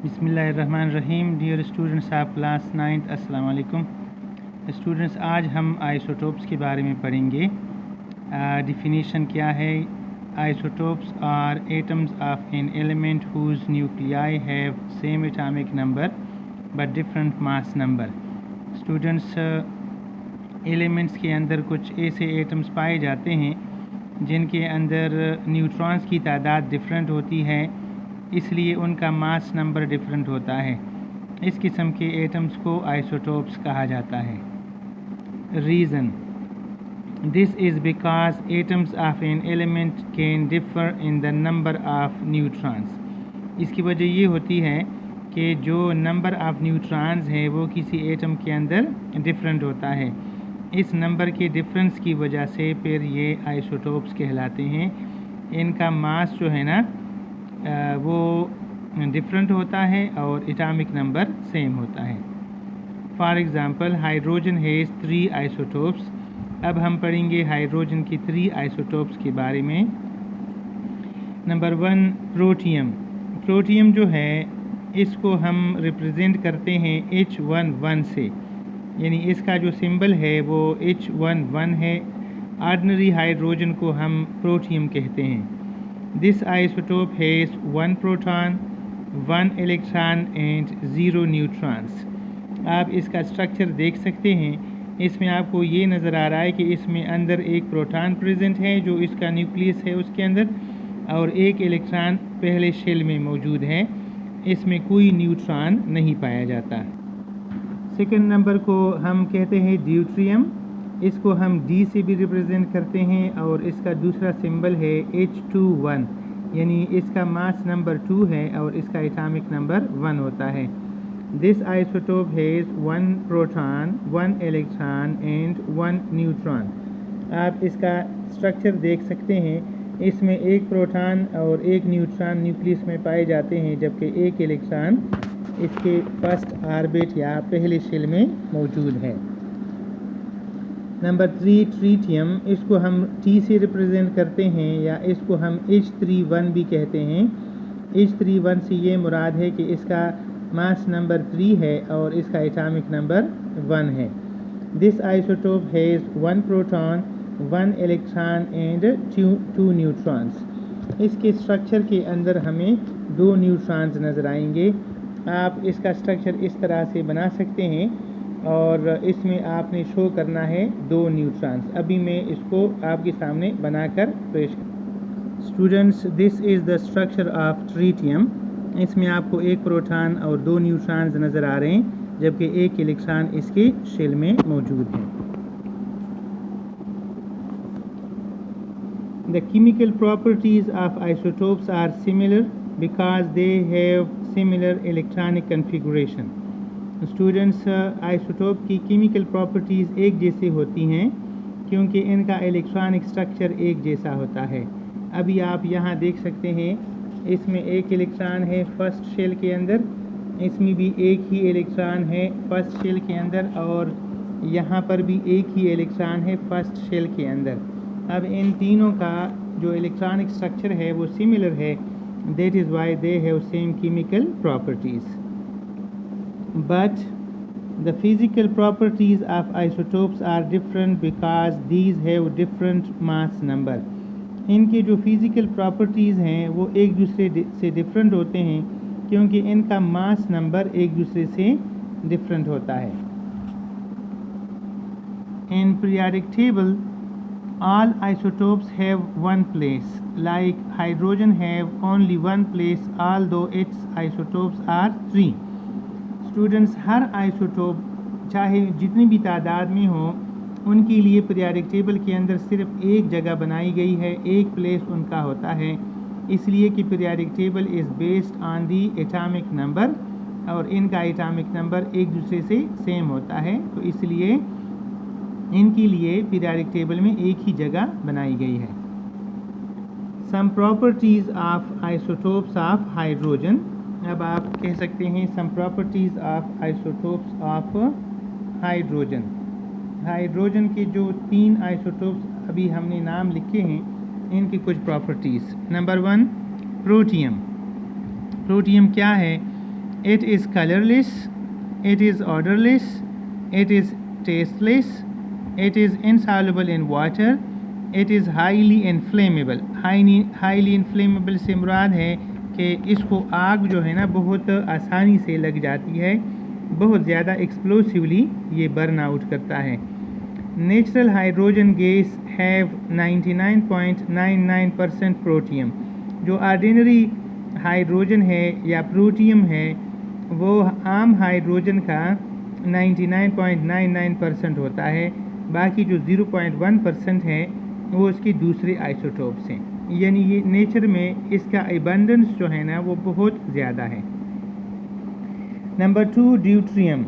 बिस्मिल्लाहिर्रहमानिर्रहीम। Dear students of class 9th, अस्सलाम वालेकुम। स्टूडेंट्स, आज हम आइसोटोप्स के बारे में पढ़ेंगे। डिफिनीशन क्या है? Isotopes are atoms of an element whose nuclei have same atomic number but different mass number. Students, elements के अंदर कुछ ऐसे एटम्स पाए जाते हैं जिनके अंदर न्यूट्रॉन्स की तादाद डिफरेंट होती है, इसलिए उनका मास नंबर डिफरेंट होता है। इस किस्म के एटम्स को आइसोटोप्स कहा जाता है। Reason: this is because atoms of an element can differ in the number of neutrons. इसकी वजह ये होती है कि जो नंबर ऑफ न्यूट्रॉन्स है वो किसी एटम के अंदर डिफरेंट होता है। इस नंबर के डिफरेंस की वजह से फिर ये आइसोटोप्स कहलाते हैं। इनका मास जो है ना वो डिफरेंट होता है और एटॉमिक नंबर सेम होता है। For example, hydrogen has 3 isotopes. अब हम पढ़ेंगे हाइड्रोजन की 3 आइसोटोप्स के बारे में। Number 1, protium. प्रोटियम जो है इसको हम रिप्रेजेंट करते हैं H11 से, यानी इसका जो सिंबल है वो H11 है। ऑर्डिनरी हाइड्रोजन को हम प्रोटियम कहते हैं। This isotope has 1 proton, 1 electron and 0 neutrons। आप इसका स्ट्रक्चर देख सकते हैं। इसमें आपको ये नज़र आ रहा है कि इसमें अंदर एक प्रोटॉन प्रेजेंट है जो इसका न्यूक्लियस है उसके अंदर, और एक इलेक्ट्रॉन पहले शेल में मौजूद है। इसमें कोई न्यूट्रॉन नहीं पाया जाता। सेकंड नंबर को हम कहते हैं ड्यूट्रियम। इसको हम D से भी रिप्रेजेंट करते हैं और इसका दूसरा सिंबल है H21, यानी इसका मास नंबर 2 है और इसका एटॉमिक नंबर 1 होता है। This isotope has 1 proton, 1 electron and 1 neutron. आप इसका स्ट्रक्चर देख सकते हैं। इसमें एक प्रोटॉन और एक न्यूट्रॉन न्यूक्लियस में पाए जाते हैं, जबकि एक इलेक्ट्रॉन इसके फर्स्ट ऑर्बिट या पहले शेल में मौजूद है। Number 3, tritium. इसको हम T से रिप्रेजेंट करते हैं या इसको हम H31 भी कहते हैं। H31 से ये मुराद है कि इसका मास नंबर 3 है और इसका एटॉमिक नंबर 1 है। This isotope has 1 proton, 1 electron and 2 neutrons. इसके स्ट्रक्चर के अंदर हमें 2 न्यूट्रॉन्स नज़र आएंगे। आप इसका स्ट्रक्चर इस तरह से बना सकते हैं और इसमें आपने शो करना है 2 न्यूट्रॉन्स। अभी मैं इसको आपके सामने बनाकर पेश कर। Students, this is the structure of tritium. इसमें आपको एक प्रोटॉन और 2 न्यूट्रॉन्स नज़र आ रहे हैं, जबकि एक इलेक्ट्रॉन इसके शेल में मौजूद है। The chemical properties of isotopes are similar because they have similar electronic configuration. Students, isotope की केमिकल प्रॉपर्टीज़ एक जैसी होती हैं क्योंकि इनका इलेक्ट्रॉनिक स्ट्रक्चर एक जैसा होता है। अभी आप यहाँ देख सकते हैं, इसमें एक इलेक्ट्रॉन है फर्स्ट शेल के अंदर, इसमें भी एक ही इलेक्ट्रॉन है फर्स्ट शेल के अंदर, और यहाँ पर भी एक ही इलेक्ट्रॉन है फर्स्ट शेल के अंदर। अब इन तीनों का जो इलेक्ट्रॉनिक स्ट्रक्चर है वो सिमिलर है। That is why they have same chemical properties. But the physical properties of isotopes are different because these have different mass number। इनके जो फिज़िकल प्रॉपर्टीज़ हैं वो एक दूसरे से डिफरेंट होते हैं क्योंकि इनका मास नंबर एक दूसरे से डिफरेंट होता है। In periodic table, all isotopes have one place, like hydrogen have only one place although its isotopes are 3। Students, her isotope चाहे जितनी भी तादाद में हो, उनके लिए पीरियाडिक टेबल के अंदर सिर्फ एक जगह बनाई गई है, एक प्लेस उनका होता है, इसलिए कि periodic table is based on the atomic number और इनका एटॉमिक नंबर एक दूसरे से सेम होता है, तो इसलिए इनके लिए पीरियाडिक टेबल में एक ही जगह बनाई गई है। Some properties of isotopes of hydrogen. अब आप कह सकते हैं some properties of isotopes of hydrogen. Hydrogen के जो 3 आइसोटोप्स अभी हमने नाम लिखे हैं, इनकी कुछ प्रॉपर्टीज़। Number 1, protium. प्रोटियम क्या है? it is colorless, it is odorless, it is tasteless, it is insoluble in water, it is highly inflammable. highly inflammable से मुराद है कि इसको आग जो है ना बहुत आसानी से लग जाती है, बहुत ज़्यादा एक्सप्लोसिवली ये बर्न आउट करता है. Natural hydrogen guys have 99.99% protium. जो ऑर्डिनरी हाइड्रोजन है या प्रोटियम है वो आम हाइड्रोजन का 99.99% होता है. बाकी जो 0.1% है वो उसकी दूसरे आइसोटोप्स हैं. यानी ये नेचर में इसका एबंडेंस जो है ना वो बहुत ज़्यादा है. Number 2, deuterium.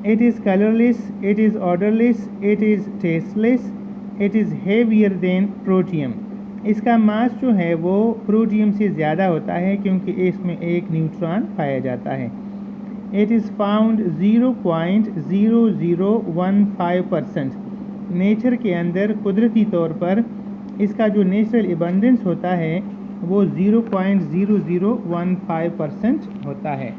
It is colourless, it is odourless, it is tasteless, it is heavier than protium. इसका मास जो है वो प्रोटियम से ज़्यादा होता है क्योंकि इसमें एक न्यूट्रॉन पाया जाता है. It is found 0.0015%. नेचर के अंदर कुदरती तौर पर इसका जो नेचुरल एबंडेंस होता है वो 0.0015% होता है.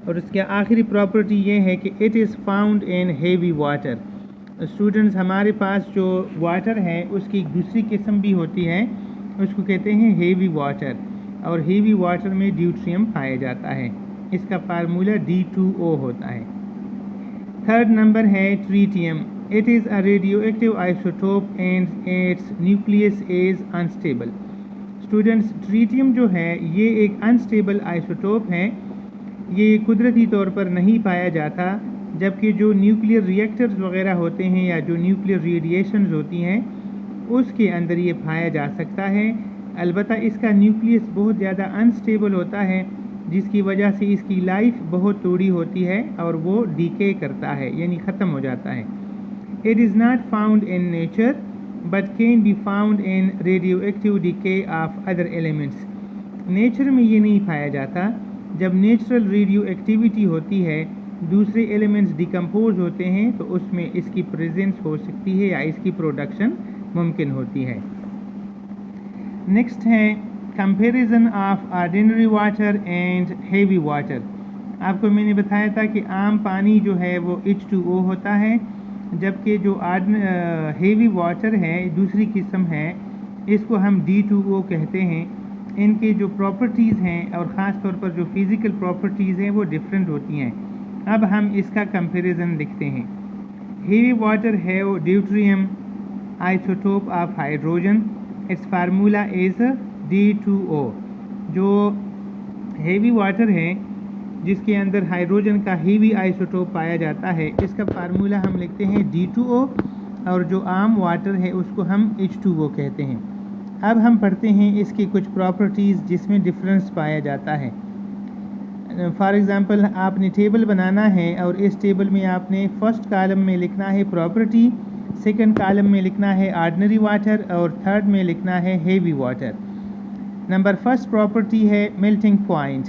और उसके आखिरी प्रॉपर्टी ये है कि it is found in heavy water. Students, हमारे पास जो वाटर है उसकी एक दूसरी किस्म भी होती है, उसको कहते हैं हेवी वाटर, और हेवी वाटर में ड्यूट्रियम पाया जाता है. इसका फार्मूला D2O होता है. थर्ड नंबर है tritium. It is a radio active isotope and it's nucleus is unstable. Students, tritium जो है ये एक अनस्टेबल आइसोटोप है. ये कुदरती तौर पर नहीं पाया जाता, जबकि जो न्यूक्लियर रिएक्टर्स वगैरह होते हैं या जो न्यूक्लियर रेडिएशंस होती हैं उसके अंदर ये पाया जा सकता है. अलबत्ता इसका न्यूक्लियस बहुत ज़्यादा अनस्टेबल होता है जिसकी वजह से इसकी लाइफ बहुत थोड़ी होती है और वो डीके करता है, यानी ख़त्म हो जाता है. It is not found in nature but can be found in radio active DK of other elements. Nature में ये नहीं पाया जाता. जब नेचुरल रेडियो एक्टिविटी होती है, दूसरे एलिमेंट्स डिकम्पोज होते हैं, तो उसमें इसकी प्रेजेंस हो सकती है या इसकी प्रोडक्शन मुमकिन होती है. नेक्स्ट है comparison of ordinary water and heavy water. आपको मैंने बताया था कि आम पानी जो है वो H2O होता है, जबकि जो हेवी वाटर है दूसरी किस्म है, इसको हम D2O कहते हैं. इनके जो प्रॉपर्टीज़ हैं और ख़ास तौर पर जो फिज़िकल प्रॉपर्टीज़ हैं वो डिफरेंट होती हैं. अब हम इसका कंपैरिजन लिखते हैं. हेवी वाटर है वो deuterium isotope of hydrogen. It's formula is D2O. जो हेवी वाटर है जिसके अंदर हाइड्रोजन का हेवी आइसोटोप पाया जाता है, इसका फार्मूला हम लिखते हैं D2O, और जो आम वाटर है उसको हम H2O कहते हैं. अब हम पढ़ते हैं इसकी कुछ प्रॉपर्टीज़ जिसमें डिफरेंस पाया जाता है. फॉर एग्ज़ाम्पल, आपने टेबल बनाना है और इस टेबल में आपने फर्स्ट कॉलम में लिखना है प्रॉपर्टी, सेकंड कॉलम में लिखना है ऑर्डिनरी वाटर और थर्ड में लिखना है heavy water. Number first property है melting point.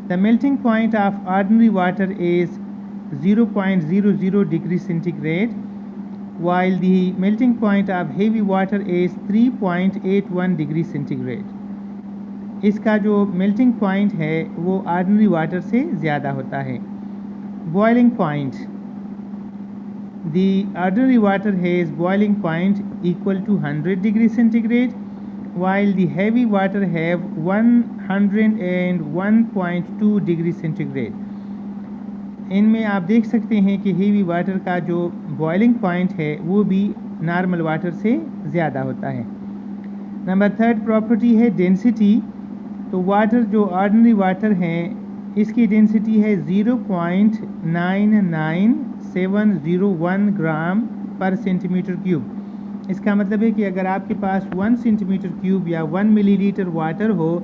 The melting point of ordinary water is 0.00 degree centigrade, while the melting point of heavy water is 3.81 degree centigrade. इसका जो मेल्टिंग पॉइंट है वो ordinary water से ज़्यादा होता है. Boiling point. The ordinary water has boiling point equal to 100 degree centigrade, while the heavy water have 101.2 degree centigrade. इनमें आप देख सकते हैं कि हेवी वाटर का जो बॉइलिंग पॉइंट है वो भी नॉर्मल वाटर से ज़्यादा होता है. नंबर थर्ड प्रॉपर्टी है डेंसिटी. तो वाटर जो ऑर्डिनरी वाटर है इसकी डेंसिटी है 0.99701 ग्राम पर सेंटीमीटर क्यूब. इसका मतलब है कि अगर आपके पास 1 सेंटीमीटर क्यूब या 1 मिलीलीटर वाटर हो,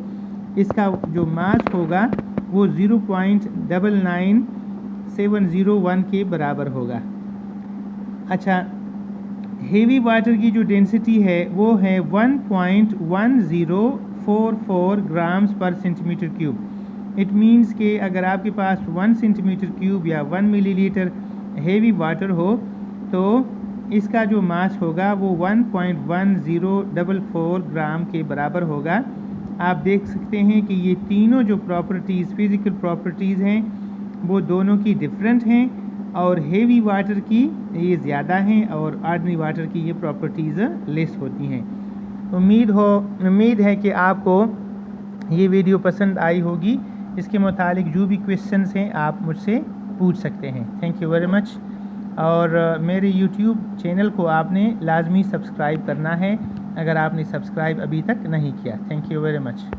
इसका जो मास होगा वो 0.99701 के बराबर होगा. अच्छा, हेवी वाटर की जो डेंसिटी है वो है 1.1044 ग्राम्स पर सेंटीमीटर क्यूब. इट मींस कि अगर आपके पास 1 सेंटीमीटर क्यूब या 1 मिलीलीटर हेवी वाटर हो तो इसका जो मास होगा वो 1.1044 ग्राम के बराबर होगा. आप देख सकते हैं कि ये तीनों जो प्रॉपर्टीज़ फिज़िकल प्रॉपर्टीज़ हैं वो दोनों की डिफरेंट हैं, और हेवी वाटर की ये ज़्यादा हैं और ऑर्डिनरी वाटर की ये प्रॉपर्टीज़ लेस होती हैं। उम्मीद है कि आपको ये वीडियो पसंद आई होगी। इसके मुतालिक जो भी क्वेश्चंस हैं आप मुझसे पूछ सकते हैं। Thank you very much. और मेरे यूट्यूब चैनल को आपने लाजमी सब्सक्राइब करना है अगर आपने सब्सक्राइब अभी तक नहीं किया। Thank you very much.